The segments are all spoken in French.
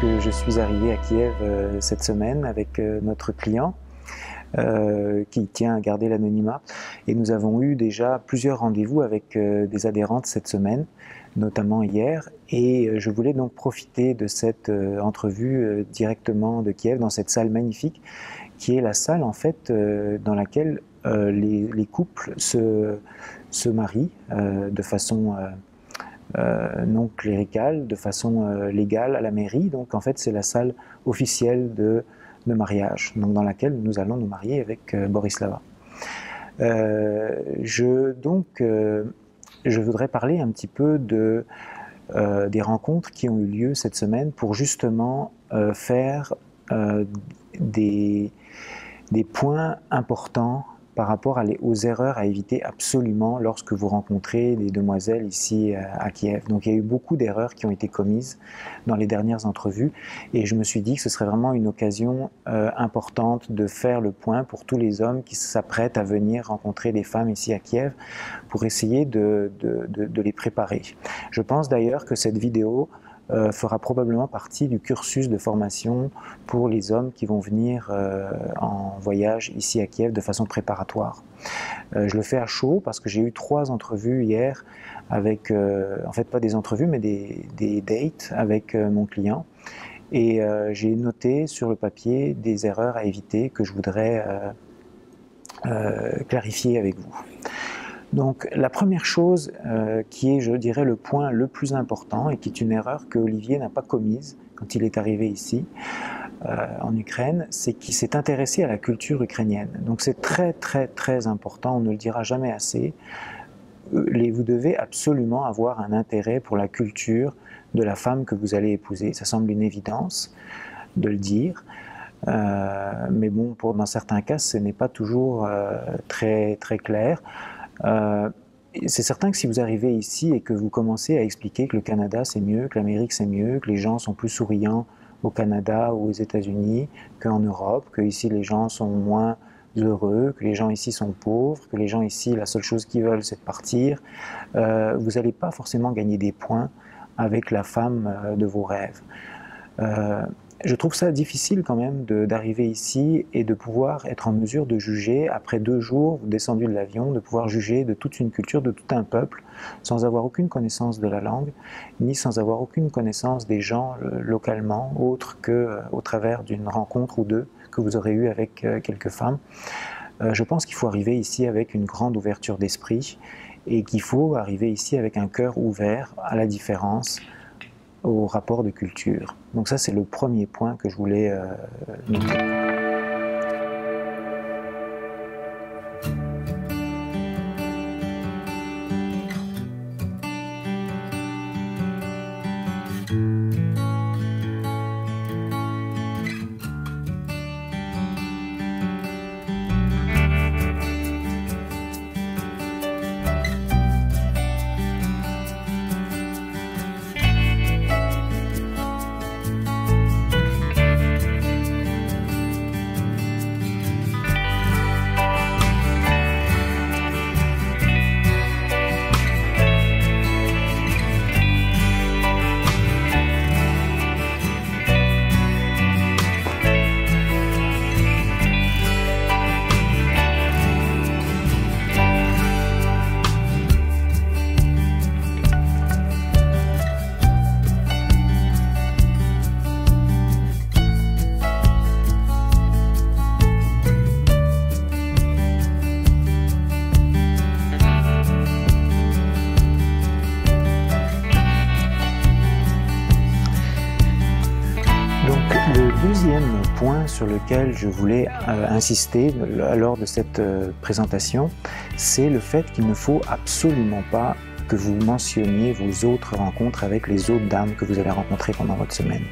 que je suis arrivé à Kiev cette semaine avec notre client qui tient à garder l'anonymat. Et nous avons eu déjà plusieurs rendez-vous avec des adhérentes cette semaine, notamment hier. Et je voulais donc profiter de cette entrevue directement de Kiev, dans cette salle magnifique, qui est la salle en fait dans laquelle les couples se marient de façon non cléricale, de façon légale à la mairie. Donc en fait c'est la salle officielle de mariage, donc dans laquelle nous allons nous marier avec Borislava. Je voudrais parler un petit peu des rencontres qui ont eu lieu cette semaine pour justement faire des points importants par rapport aux erreurs à éviter absolument lorsque vous rencontrez des demoiselles ici à Kiev. Donc il y a eu beaucoup d'erreurs qui ont été commises dans les dernières entrevues et je me suis dit que ce serait vraiment une occasion importante de faire le point pour tous les hommes qui s'apprêtent à venir rencontrer des femmes ici à Kiev pour essayer de les préparer. Je pense d'ailleurs que cette vidéo fera probablement partie du cursus de formation pour les hommes qui vont venir en voyage ici à Kiev de façon préparatoire. Je le fais à chaud parce que j'ai eu 3 entrevues hier avec, en fait pas des entrevues mais des dates avec mon client et j'ai noté sur le papier des erreurs à éviter que je voudrais clarifier avec vous. Donc la première chose qui est, je dirais, le point le plus important et qui est une erreur que Olivier n'a pas commise quand il est arrivé ici en Ukraine, c'est qu'il s'est intéressé à la culture ukrainienne. Donc c'est très très très important, on ne le dira jamais assez. Vous devez absolument avoir un intérêt pour la culture de la femme que vous allez épouser. Ça semble une évidence de le dire. Mais bon, dans certains cas, ce n'est pas toujours très très clair. C'est certain que si vous arrivez ici et que vous commencez à expliquer que le Canada c'est mieux, que l'Amérique c'est mieux, que les gens sont plus souriants au Canada ou aux États-Unis qu'en Europe, que ici les gens sont moins heureux, que les gens ici sont pauvres, que les gens ici la seule chose qu'ils veulent c'est de partir, vous n'allez pas forcément gagner des points avec la femme de vos rêves. Je trouve ça difficile quand même d'arriver ici et de pouvoir être en mesure de juger, après 2 jours, vous descendu de l'avion, de pouvoir juger de toute une culture, de tout un peuple, sans avoir aucune connaissance de la langue, ni sans avoir aucune connaissance des gens localement, autre qu'au travers d'une rencontre ou 2 que vous aurez eue avec quelques femmes. Je pense qu'il faut arriver ici avec une grande ouverture d'esprit et qu'il faut arriver ici avec un cœur ouvert à la différence, au rapport de culture. Donc ça c'est le premier point que je voulais noter. Deuxième point sur lequel je voulais insister lors de cette présentation, c'est le fait qu'il ne faut absolument pas que vous mentionniez vos autres rencontres avec les autres dames que vous allez rencontrer pendant votre semaine.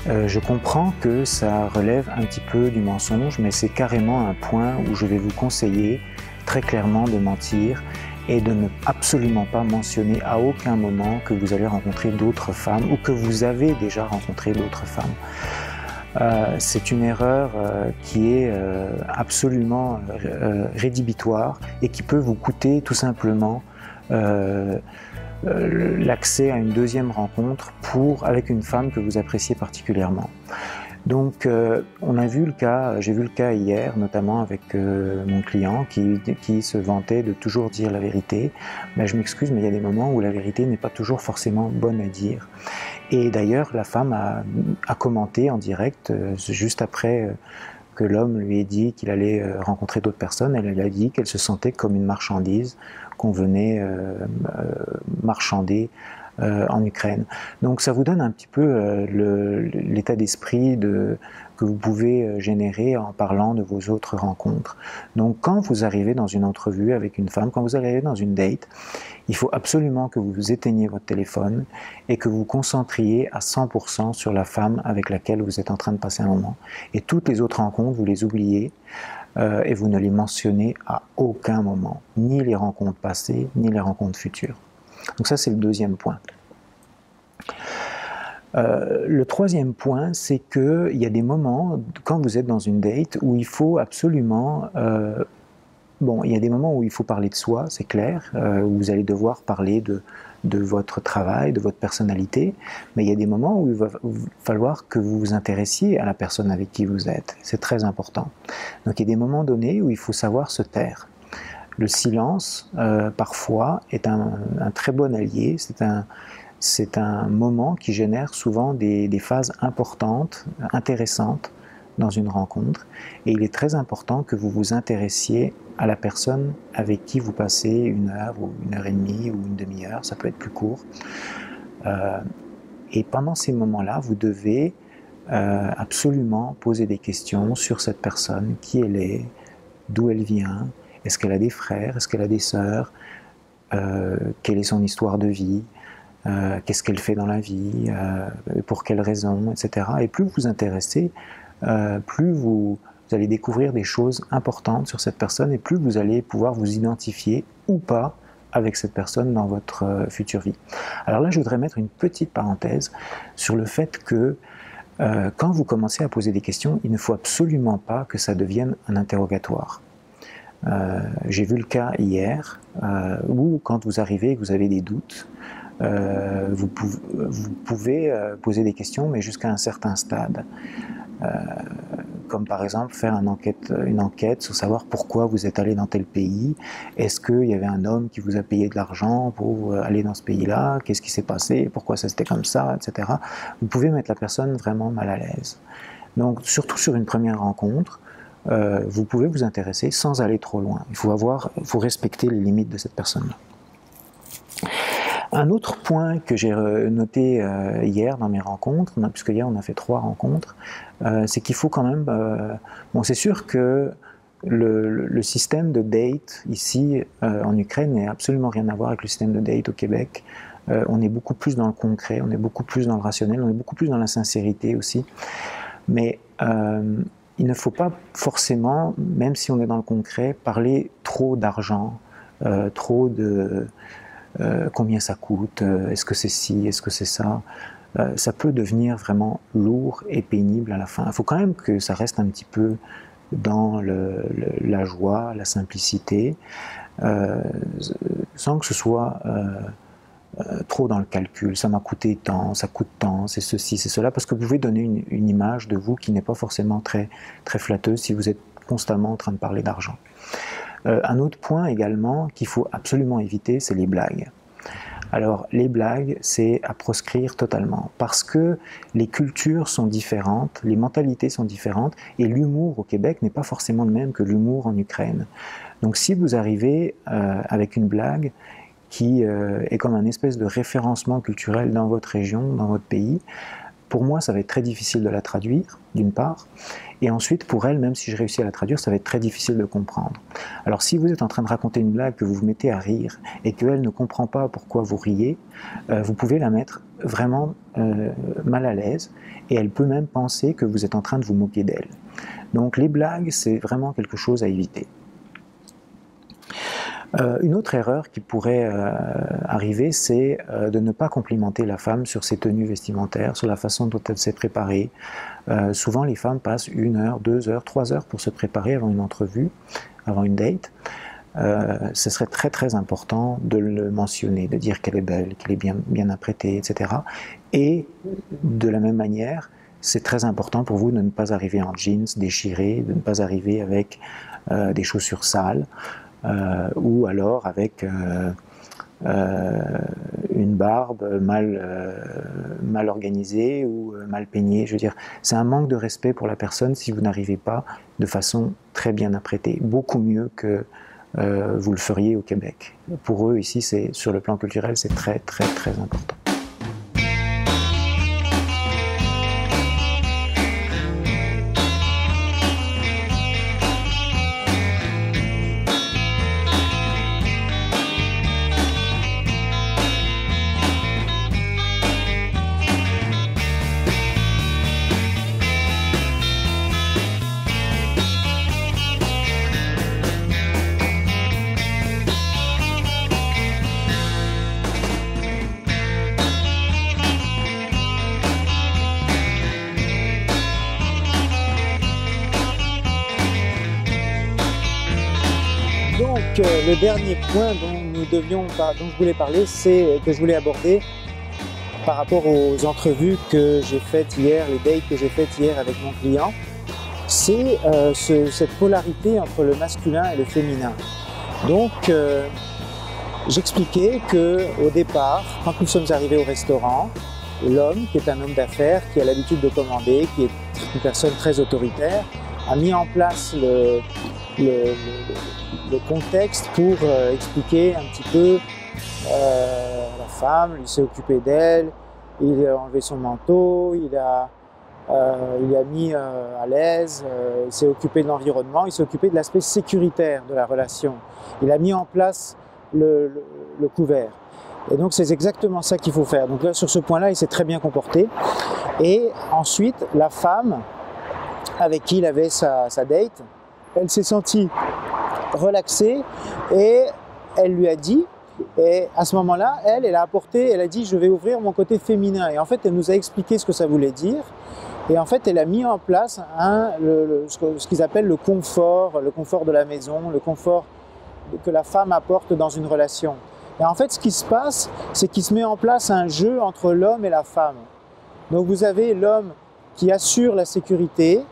Je comprends que ça relève un petit peu du mensonge, mais c'est carrément un point où je vais vous conseiller très clairement de mentir et de ne absolument pas mentionner à aucun moment que vous allez rencontrer d'autres femmes ou que vous avez déjà rencontré d'autres femmes. C'est une erreur qui est absolument rédhibitoire et qui peut vous coûter tout simplement l'accès à une deuxième rencontre avec une femme que vous appréciez particulièrement. Donc, j'ai vu le cas hier, notamment avec mon client qui se vantait de toujours dire la vérité. Mais je m'excuse, mais il y a des moments où la vérité n'est pas toujours forcément bonne à dire. Et d'ailleurs, la femme a commenté en direct, juste après que l'homme lui ait dit qu'il allait rencontrer d'autres personnes. Elle a dit qu'elle se sentait comme une marchandise qu'on venait marchander en Ukraine. Donc ça vous donne un petit peu l'état d'esprit que vous pouvez générer en parlant de vos autres rencontres. Donc quand vous arrivez dans une entrevue avec une femme, quand vous arrivez dans une date, il faut absolument que vous éteigniez votre téléphone et que vous vous concentriez à 100% sur la femme avec laquelle vous êtes en train de passer un moment. Et toutes les autres rencontres, vous les oubliez et vous ne les mentionnez à aucun moment, ni les rencontres passées, ni les rencontres futures. Donc ça, c'est le deuxième point. Le troisième point, c'est qu'il y a des moments, quand vous êtes dans une date, où il faut absolument... il y a des moments où il faut parler de soi, c'est clair, où vous allez devoir parler de votre travail, de votre personnalité, mais il y a des moments où il va falloir que vous vous intéressiez à la personne avec qui vous êtes. C'est très important. Donc il y a des moments donnés où il faut savoir se taire. Le silence, parfois, est un très bon allié. C'est un moment qui génère souvent des phases importantes, intéressantes dans une rencontre. Et il est très important que vous vous intéressiez à la personne avec qui vous passez 1 heure ou 1h30 ou une demi-heure, ça peut être plus court. Et pendant ces moments-là, vous devez absolument poser des questions sur cette personne, qui elle est, d'où elle vient, est-ce qu'elle a des frères, est-ce qu'elle a des sœurs, quelle est son histoire de vie, qu'est-ce qu'elle fait dans la vie, pour quelles raisons, etc. Et plus vous vous intéressez, plus vous allez découvrir des choses importantes sur cette personne et plus vous allez pouvoir vous identifier ou pas avec cette personne dans votre future vie. Alors là, je voudrais mettre une petite parenthèse sur le fait que quand vous commencez à poser des questions, il ne faut absolument pas que ça devienne un interrogatoire. J'ai vu le cas hier où quand vous arrivez et que vous avez des doutes, vous pouvez poser des questions, mais jusqu'à un certain stade. Comme par exemple faire une enquête sur savoir pourquoi vous êtes allé dans tel pays, est-ce qu'il y avait un homme qui vous a payé de l'argent pour aller dans ce pays-là, qu'est-ce qui s'est passé, pourquoi ça c'était comme ça, etc. Vous pouvez mettre la personne vraiment mal à l'aise. Donc surtout sur une première rencontre, vous pouvez vous intéresser sans aller trop loin. Il faut respecter les limites de cette personne-là. Un autre point que j'ai noté hier dans mes rencontres, puisque hier on a fait 3 rencontres, c'est qu'il faut quand même... c'est sûr que le système de date ici en Ukraine n'a absolument rien à voir avec le système de date au Québec. On est beaucoup plus dans le concret, on est beaucoup plus dans le rationnel, on est beaucoup plus dans la sincérité aussi. Mais il ne faut pas forcément, même si on est dans le concret, parler trop d'argent, trop de... combien ça coûte, est-ce que c'est ci, est-ce que c'est ça, ça peut devenir vraiment lourd et pénible à la fin. Il faut quand même que ça reste un petit peu dans la joie, la simplicité, sans que ce soit trop dans le calcul. Ça m'a coûté tant, ça coûte tant, c'est ceci, c'est cela, parce que vous pouvez donner une image de vous qui n'est pas forcément très, très flatteuse si vous êtes constamment en train de parler d'argent. Un autre point également qu'il faut absolument éviter, c'est les blagues. Alors les blagues, c'est à proscrire totalement, parce que les cultures sont différentes, les mentalités sont différentes, et l'humour au Québec n'est pas forcément le même que l'humour en Ukraine. Donc si vous arrivez avec une blague qui est comme un espèce de référencement culturel dans votre région, dans votre pays, pour moi, ça va être très difficile de la traduire, d'une part, et ensuite, pour elle, même si je réussis à la traduire, ça va être très difficile de comprendre. Alors, si vous êtes en train de raconter une blague, que vous vous mettez à rire, et qu'elle ne comprend pas pourquoi vous riez, vous pouvez la mettre vraiment mal à l'aise, et elle peut même penser que vous êtes en train de vous moquer d'elle. Donc, les blagues, c'est vraiment quelque chose à éviter. Une autre erreur qui pourrait arriver, c'est de ne pas complimenter la femme sur ses tenues vestimentaires, sur la façon dont elle s'est préparée. Souvent, les femmes passent 1 heure, 2 heures, 3 heures pour se préparer avant une entrevue, avant une date. ce serait très très important de le mentionner, de dire qu'elle est belle, qu'elle est bien apprêtée, etc. Et de la même manière, c'est très important pour vous de ne pas arriver en jeans déchirés, de ne pas arriver avec des chaussures sales, ou alors avec une barbe mal organisée ou mal peignée. Je veux dire, c'est un manque de respect pour la personne si vous n'arrivez pas de façon très bien apprêtée, beaucoup mieux que vous le feriez au Québec. Pour eux, ici, sur le plan culturel, c'est très très très important. Donc le dernier point dont je voulais parler, que je voulais aborder par rapport aux entrevues que j'ai faites hier, les dates que j'ai faites hier avec mon client, c'est cette polarité entre le masculin et le féminin. Donc j'expliquais qu'au départ, quand nous sommes arrivés au restaurant, l'homme, qui est un homme d'affaires, qui a l'habitude de commander, qui est une personne très autoritaire, a mis en place le contexte pour expliquer un petit peu la femme. Il s'est occupé d'elle, il a enlevé son manteau, il a mis à l'aise, il s'est occupé de l'environnement, il s'est occupé de l'aspect sécuritaire de la relation. Il a mis en place le couvert. Et donc c'est exactement ça qu'il faut faire. Donc là, sur ce point-là, il s'est très bien comporté. Et ensuite, la femme avec qui il avait sa date, elle s'est sentie relaxée et elle lui a dit, et à ce moment-là, elle a apporté, elle a dit je vais ouvrir mon côté féminin. Et en fait, elle nous a expliqué ce que ça voulait dire. Et en fait, elle a mis en place ce qu'ils appellent le confort de la maison, le confort que la femme apporte dans une relation. Et en fait, ce qui se passe, c'est qu'il se met en place un jeu entre l'homme et la femme. Donc vous avez l'homme qui assure la sécurité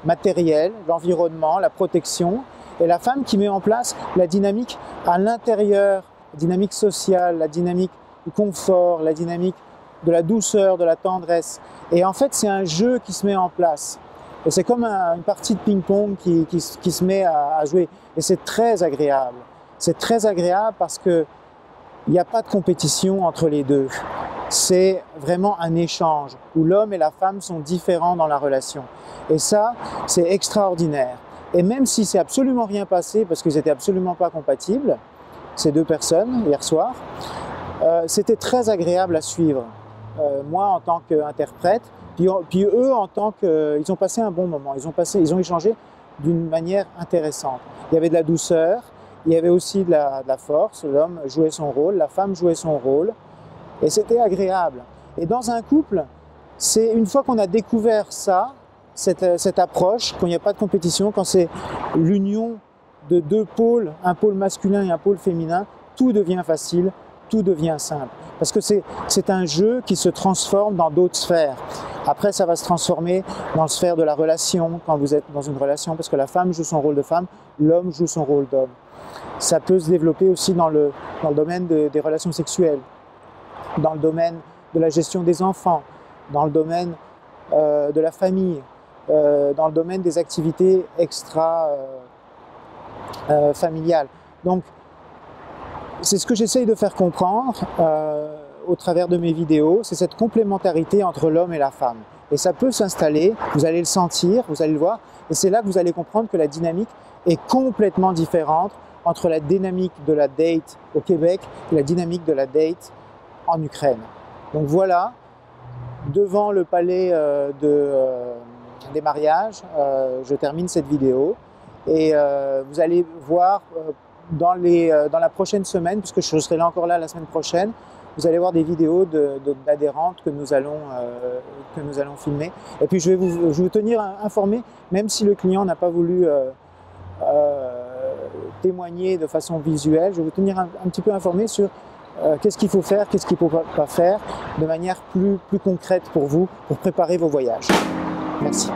matérielle, l'environnement, la protection, et la femme qui met en place la dynamique à l'intérieur, la dynamique sociale, la dynamique du confort, la dynamique de la douceur, de la tendresse. Et en fait, c'est un jeu qui se met en place. Et c'est comme une partie de ping-pong qui se met à jouer. Et c'est très agréable. C'est très agréable parce qu'il n'y a pas de compétition entre les deux. C'est vraiment un échange où l'homme et la femme sont différents dans la relation. Et ça, c'est extraordinaire. Et même si c'est absolument rien passé, parce qu'ils n'étaient absolument pas compatibles, ces deux personnes, hier soir, c'était très agréable à suivre. Moi, en tant qu'interprète, puis eux, en tant que... Ils ont passé un bon moment, ils ont échangé d'une manière intéressante. Il y avait de la douceur, il y avait aussi de la force, l'homme jouait son rôle, la femme jouait son rôle, et c'était agréable. Et dans un couple, c'est une fois qu'on a découvert ça, cette approche, quand il n'y a pas de compétition, quand c'est l'union de deux pôles, un pôle masculin et un pôle féminin, tout devient facile, tout devient simple. Parce que c'est un jeu qui se transforme dans d'autres sphères. Après, ça va se transformer dans la sphère de la relation, quand vous êtes dans une relation, parce que la femme joue son rôle de femme, l'homme joue son rôle d'homme. Ça peut se développer aussi dans le domaine des relations sexuelles, dans le domaine de la gestion des enfants, dans le domaine de la famille, dans le domaine des activités extra-familiales. Donc, c'est ce que j'essaye de faire comprendre au travers de mes vidéos, c'est cette complémentarité entre l'homme et la femme. Et ça peut s'installer, vous allez le sentir, vous allez le voir, et c'est là que vous allez comprendre que la dynamique est complètement différente entre la dynamique de la date au Québec et la dynamique de la date en Ukraine. Donc voilà, devant le palais des mariages, je termine cette vidéo et vous allez voir dans la prochaine semaine, puisque je serai là encore la semaine prochaine, vous allez voir des vidéos d'adhérentes que nous allons filmer. Et puis je vais vous tenir informé, même si le client n'a pas voulu témoigner de façon visuelle, je vais vous tenir un petit peu informé sur qu'est-ce qu'il faut faire, qu'est-ce qu'il ne faut pas faire, de manière plus concrète pour vous, pour préparer vos voyages. Merci.